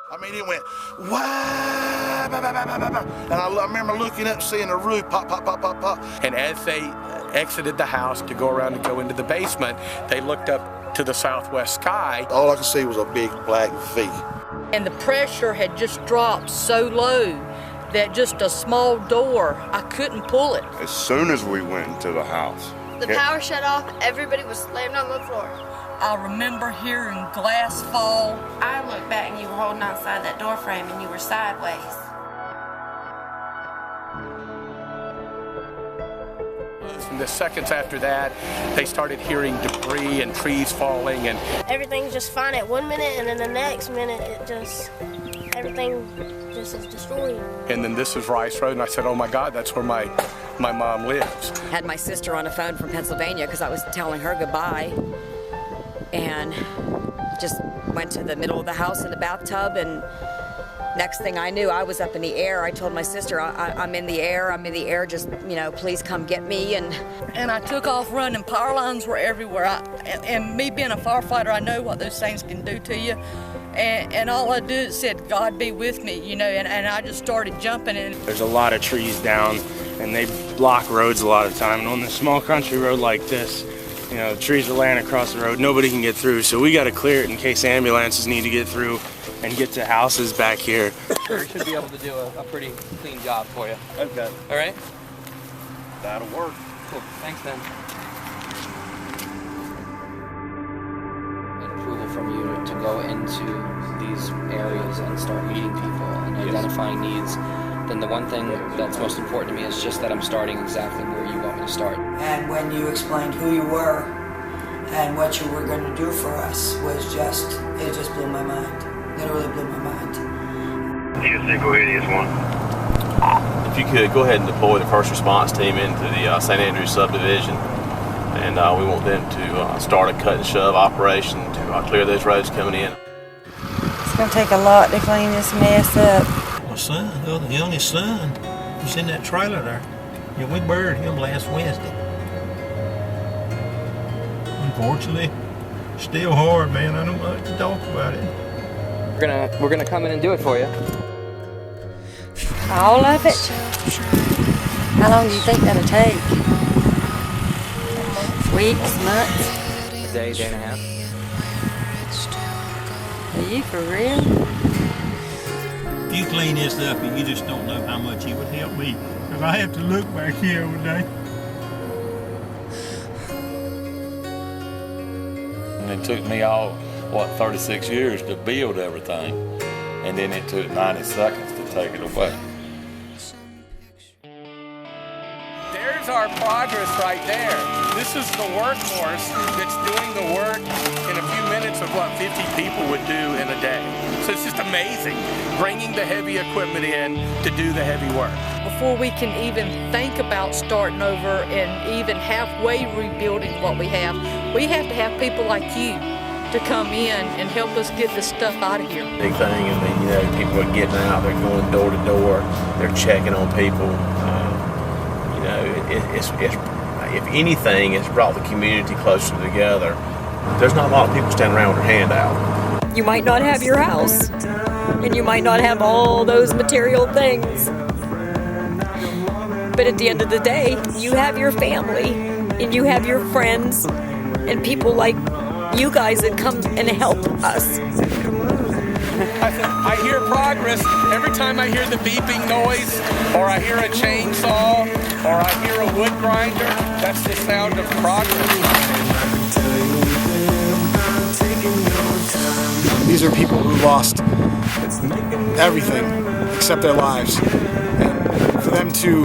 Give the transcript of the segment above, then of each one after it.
I mean, it went, wow, bah, bah, bah, bah, bah, bah. And I remember looking up, seeing the roof pop, pop, pop, pop, pop. And as they exited the house to go around and go into the basement, they looked up to the southwest sky. All I could see was a big black V. And the pressure had just dropped so low that just a small door, I couldn't pull it. As soon as we went into the house, the power shut off, everybody was slammed on the floor. I remember hearing glass fall. I looked back and you were holding outside that door frame and you were sideways. And the seconds after that, they started hearing debris and trees falling, and everything's just fine at 1 minute, and then the next minute everything just is destroyed. And then this is Rice Road, and I said, oh my God, that's where my mom lives. Had my sister on the phone from Pennsylvania because I was telling her goodbye, and just went to the middle of the house in the bathtub, and next thing I knew, I was up in the air. I told my sister, I'm in the air, just, please come get me. And I took off running. Power lines were everywhere. And me being a firefighter, I know what those things can do to you. And all I did is said, God be with me, and I just started jumping. And there's a lot of trees down, and they block roads a lot of the time. And on this small country road like this, the trees are laying across the road. Nobody can get through, so we got to clear it in case ambulances need to get through and get to houses back here. We should be able to do a pretty clean job for you. Okay. All right? That'll work. Cool. Thanks, man. An approval from you to go into these areas and start meeting people and identifying needs, then the one thing that's most important to me is just that I'm starting exactly where you want me to start. And when you explained who you were and what you were going to do for us it just blew my mind. Literally blew my mind. Need a single hideous one. If you could, go ahead and deploy the first response team into the St. Andrews subdivision, and we want them to start a cut and shove operation to clear those roads coming in. It's going to take a lot to clean this mess up. My son, the youngest son, was in that trailer there. We buried him last Wednesday. Unfortunately, still hard, man. I don't like to talk about it. We're gonna come in and do it for you. All of it? How long do you think that'll take? Weeks, months? A day and a half. Are you for real? If you clean this up, you just don't know how much it would help me. Because I have to look back here every day. And it took me 36 years to build everything, and then it took 90 seconds to take it away. There's our progress right there. This is the workforce that's doing the work in a few minutes of what 50 people would do in a day. So it's just amazing, bringing the heavy equipment in to do the heavy work. Before we can even think about starting over and even halfway rebuilding what we have to have people like you to come in and help us get this stuff out of here. Big thing, people are getting out, they're going door to door, they're checking on people. If anything, it's brought the community closer together. There's not a lot of people standing around with their hand out. You might not have your house, and you might not have all those material things. But at the end of the day, you have your family, and you have your friends, and people like you guys that come and help us. I hear progress every time I hear the beeping noise, or I hear a chainsaw, or I hear a wood grinder. That's the sound of progress. These are people who lost everything except their lives. And for them to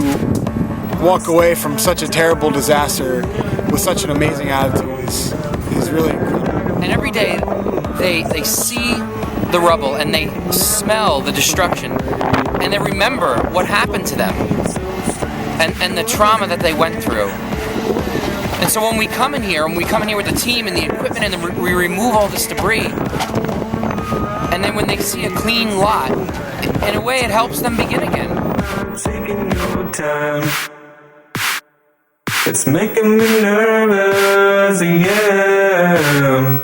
walk away from such a terrible disaster with such an amazing attitude is really incredible. And every day they see the rubble and they smell the destruction and they remember what happened to them and the trauma that they went through. And so when we come in here with the team and the equipment and we remove all this debris, and then when they see a clean lot, in a way it helps them begin again. Taking your time. It's making me nervous, yeah.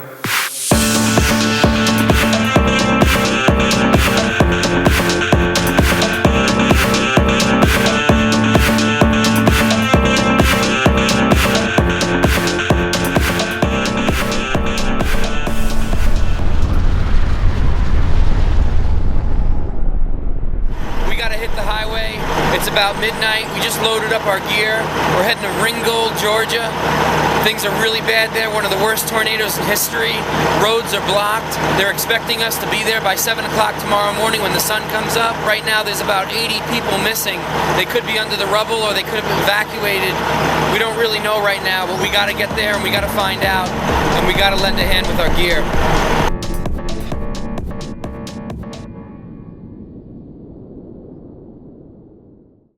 about midnight. We just loaded up our gear. We're heading to Ringgold, Georgia. Things are really bad there, one of the worst tornadoes in history. Roads are blocked. They're expecting us to be there by 7 o'clock tomorrow morning when the sun comes up. Right now there's about 80 people missing. They could be under the rubble or they could have been evacuated. We don't really know right now, but we gotta get there and we gotta find out, and we gotta lend a hand with our gear.